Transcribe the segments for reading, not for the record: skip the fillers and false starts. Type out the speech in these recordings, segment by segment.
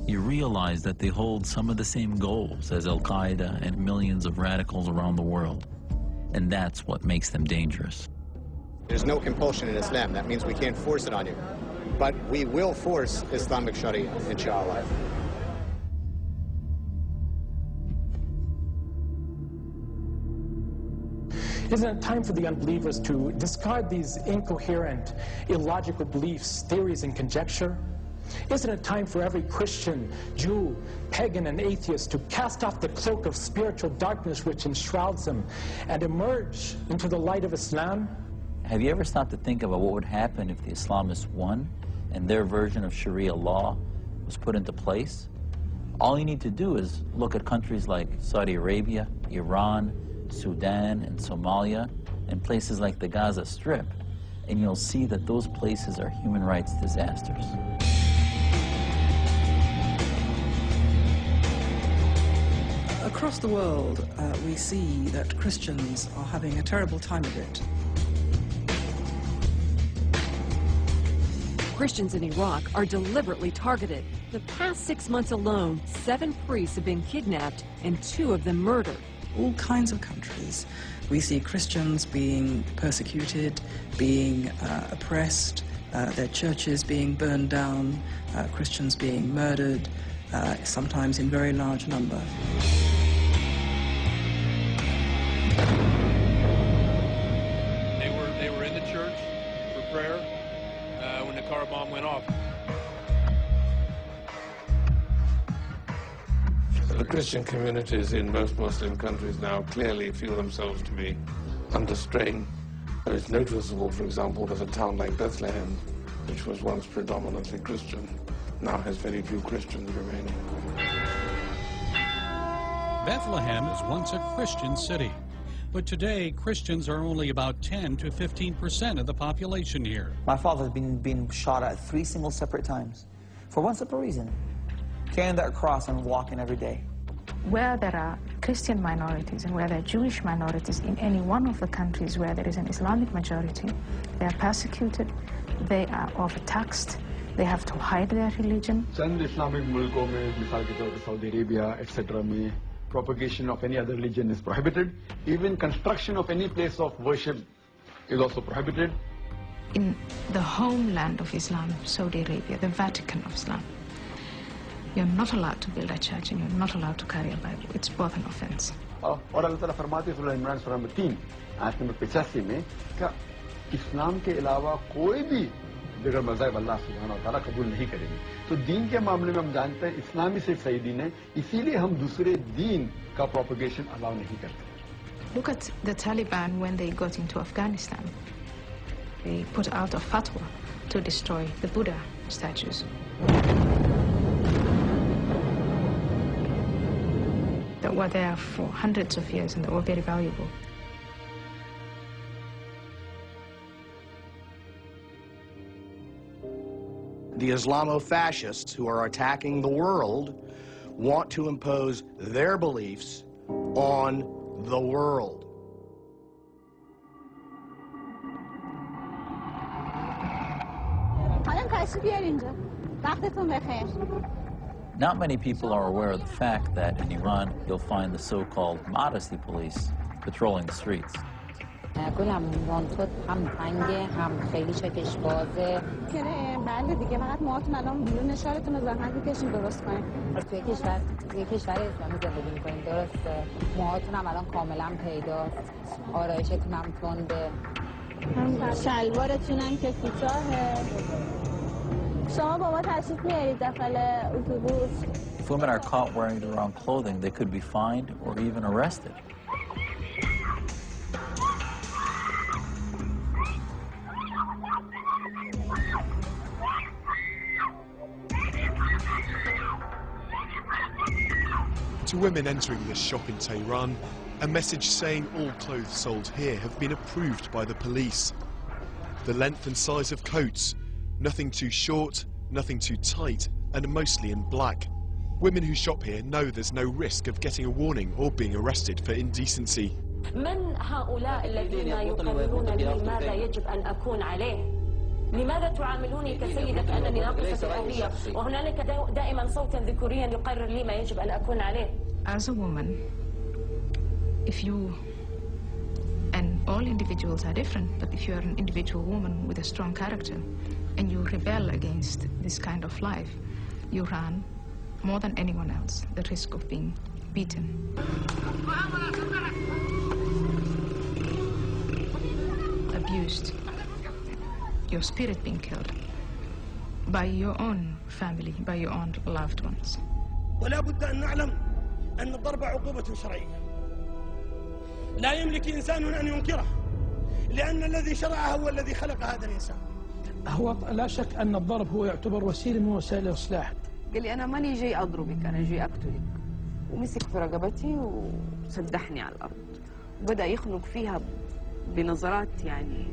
you realize that they hold some of the same goals as al-qaeda and millions of radicals around the world. And that's what makes them dangerous. There's no compulsion in Islam. That means we can't force it on you. But we will force Islamic Sharia, inshallah. Isn't it time for the unbelievers to discard these incoherent, illogical beliefs, theories, and conjecture? Isn't it time for every Christian, Jew, pagan, and atheist to cast off the cloak of spiritual darkness which enshrouds them and emerge into the light of Islam? Have you ever stopped to think about what would happen if the Islamists won and their version of Sharia law was put into place? All you need to do is look at countries like Saudi Arabia, Iran, Sudan, and Somalia, and places like the Gaza Strip, and you'll see that those places are human rights disasters. Across the world, we see that Christians are having a terrible time of it. Christians in Iraq are deliberately targeted. The past 6 months alone, 7 priests have been kidnapped and 2 of them murdered. All kinds of countries. We see Christians being persecuted, being oppressed, their churches being burned down, Christians being murdered, sometimes in very large number. They were in the church for prayer when the car bomb went off. The Christian communities in most Muslim countries now clearly feel themselves to be under strain. It's noticeable, for example, that a town like Bethlehem, which was once predominantly Christian, now has very few Christians remaining. Bethlehem is once a Christian city, but today Christians are only about 10 to 15% of the population here. My father's been shot at 3 single separate times for one simple reason: carrying that cross and walking every day. Where there are Christian minorities and where there are Jewish minorities in any one of the countries where there is an Islamic majority, they are persecuted, they are overtaxed, they have to hide their religion. Some Islamic mulkon mein, misal ke taur pe Saudi Arabia, etc. mein, propagation of any other religion is prohibited. Even construction of any place of worship is also prohibited. In the homeland of Islam, Saudi Arabia, the Vatican of Islam, you're not allowed to build a church and you're not allowed to carry a Bible. It's both an offense. और अल्लाह ताला फरमाते हैं सूरह इमरान सूरह 3 आयत number 85 में कि इस्लाम के अलावा कोई भी बगैर मज़हब अल्लाह सुब्हानहू व तआला कबूल नहीं करेंगे। तो दीन के मामले में हम जानते हैं इस्लाम ही सिर्फ सही दीन है, इसीलिए हम दूसरे दीन का प्रोपगेशन अलाउ नहीं करते। Look at the Taliban when they got into Afghanistan. They put out a fatwa to destroy the Buddha statues. That were there for hundreds of years and they were very valuable. The Islamo-fascists who are attacking the world want to impose their beliefs on the world. Not many people are aware of the fact that in Iran you'll find the so-called modesty police patrolling the streets. If women are caught wearing the wrong clothing, they could be fined or even arrested. To women entering this shop in Tehran, a message saying all clothes sold here have been approved by the police. The length and size of coats, nothing too short, nothing too tight, and mostly in black. Women who shop here know there's no risk of getting a warning or being arrested for indecency. لماذا تعاملوني كسيدة أنني ناقصة الهوية وهنالك دائما صوتا ذكوريا يقرر لي ما يجب أن أكون عليه. As a woman, if you, and all individuals are different, but if you are an individual woman with a strong character and you rebel against this kind of life, you run more than anyone else the risk of being beaten. Abused, your spirit being killed by your own family, by your own loved ones. ولا بد أن نعلم أن الضرب عقوبة شرعية لا يملك إنسان أن ينكره لأن الذي شرعها هو الذي خلق هذا الإنسان. هو لا شك أن الضرب هو يعتبر وسيلة من وسائل الإصلاح. قال لي أنا ماني جاي أضربك، أنا جاي أقتلك. ومسك في رقبتي وسدحني على الأرض وبدأ يخنق فيها بنظرات يعني.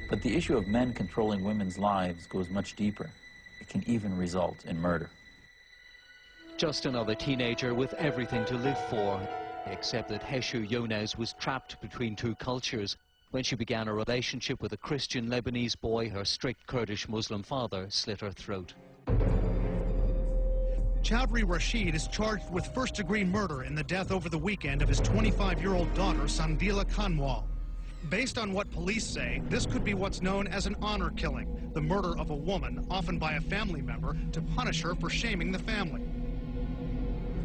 But the issue of men controlling women's lives goes much deeper. It can even result in murder. Just another teenager with everything to live for, except that Heshu Yonez was trapped between two cultures. When she began a relationship with a Christian Lebanese boy, her strict Kurdish Muslim father slit her throat. Chowdhury Rashid is charged with first-degree murder in the death over the weekend of his 25-year-old daughter, Sandila Khanwal. Based on what police say, this could be what's known as an honor killing, the murder of a woman, often by a family member, to punish her for shaming the family.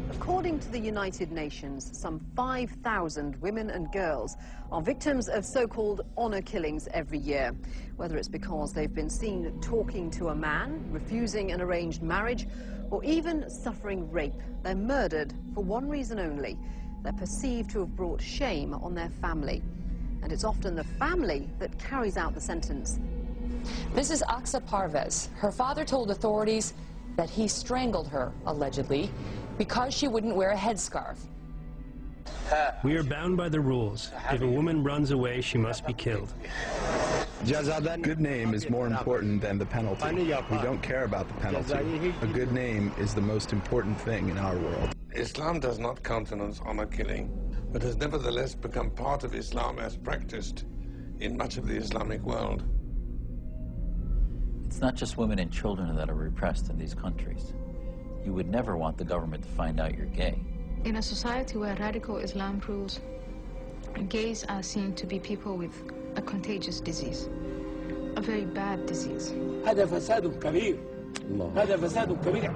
According to the United Nations, some 5,000 women and girls are victims of so-called honor killings every year. Whether it's because they've been seen talking to a man, refusing an arranged marriage, or even suffering rape, they're murdered for one reason only. They're perceived to have brought shame on their family. And it's often the family that carries out the sentence. This is Aksa Parvez. Her father told authorities that he strangled her, allegedly, because she wouldn't wear a headscarf. We are bound by the rules. If a woman runs away, she must be killed. Good name is more important than the penalty. We don't care about the penalty. A good name is the most important thing in our world. Islam does not countenance honor killing, but has nevertheless become part of Islam as practiced in much of the Islamic world. It's not just women and children that are repressed in these countries. You would never want the government to find out you're gay. In a society where radical Islam rules, gays are seen to be people with a contagious disease, a very bad disease. هذا فساد كبير. هذا فساد كبير.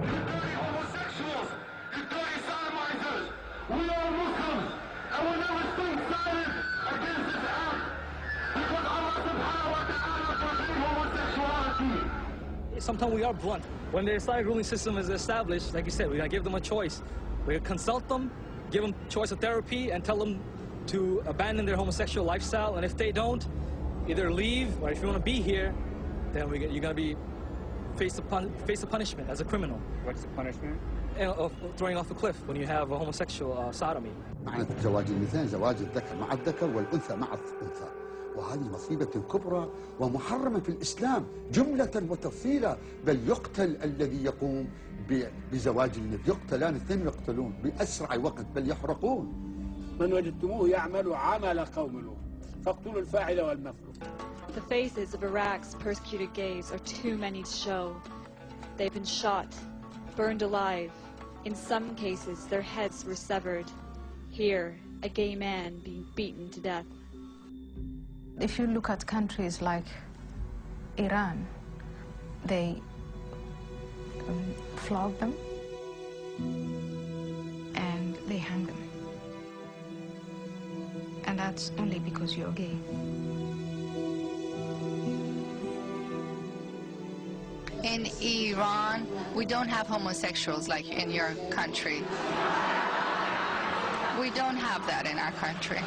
Sometimes we are blunt. When the Islamic ruling system is established, like you said, we're going to give them a choice. We're going to consult them, give them choice of therapy, and tell them to abandon their homosexual lifestyle. And if they don't, either leave, or if you want to be here, then you're going to be face the punishment as a criminal. What's the punishment? Of throwing off a cliff when you have a homosexual sodomy. معنى زواج المثلين زواج الذكر مع الذكر والأنثى مع الأنثى. وهذه مصيبة كبرى ومحرمة في الإسلام جملة وتفصيلا، بل يقتل الذي يقوم بزواج النساء، يقتلان، الاثنين يقتلون بأسرع وقت، بل يحرقون. من وجدتموه يعمل عمل قوم لوط فاقتلوا الفاعل والمفعول. The faces of Iraq's persecuted gays are too many to show. They've been shot, burned alive. In some cases, their heads were severed. Here, a gay man being beaten to death. If you look at countries like Iran, they flog them and they hang them. And that's only because you're gay. In Iran, we don't have homosexuals like in your country. We don't have that in our country.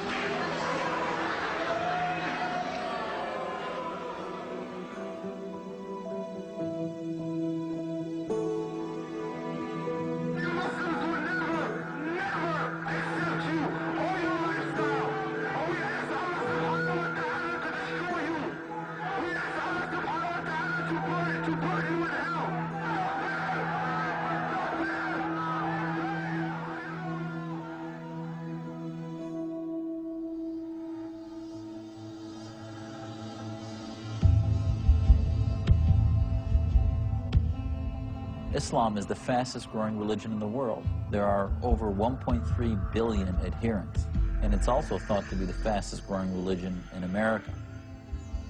Islam is the fastest growing religion in the world. There are over 1.3 billion adherents, and it's also thought to be the fastest growing religion in America.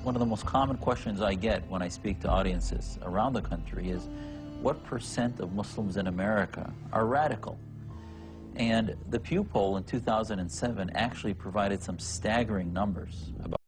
One of the most common questions I get when I speak to audiences around the country is, what % of Muslims in America are radical? And the Pew poll in 2007 actually provided some staggering numbers about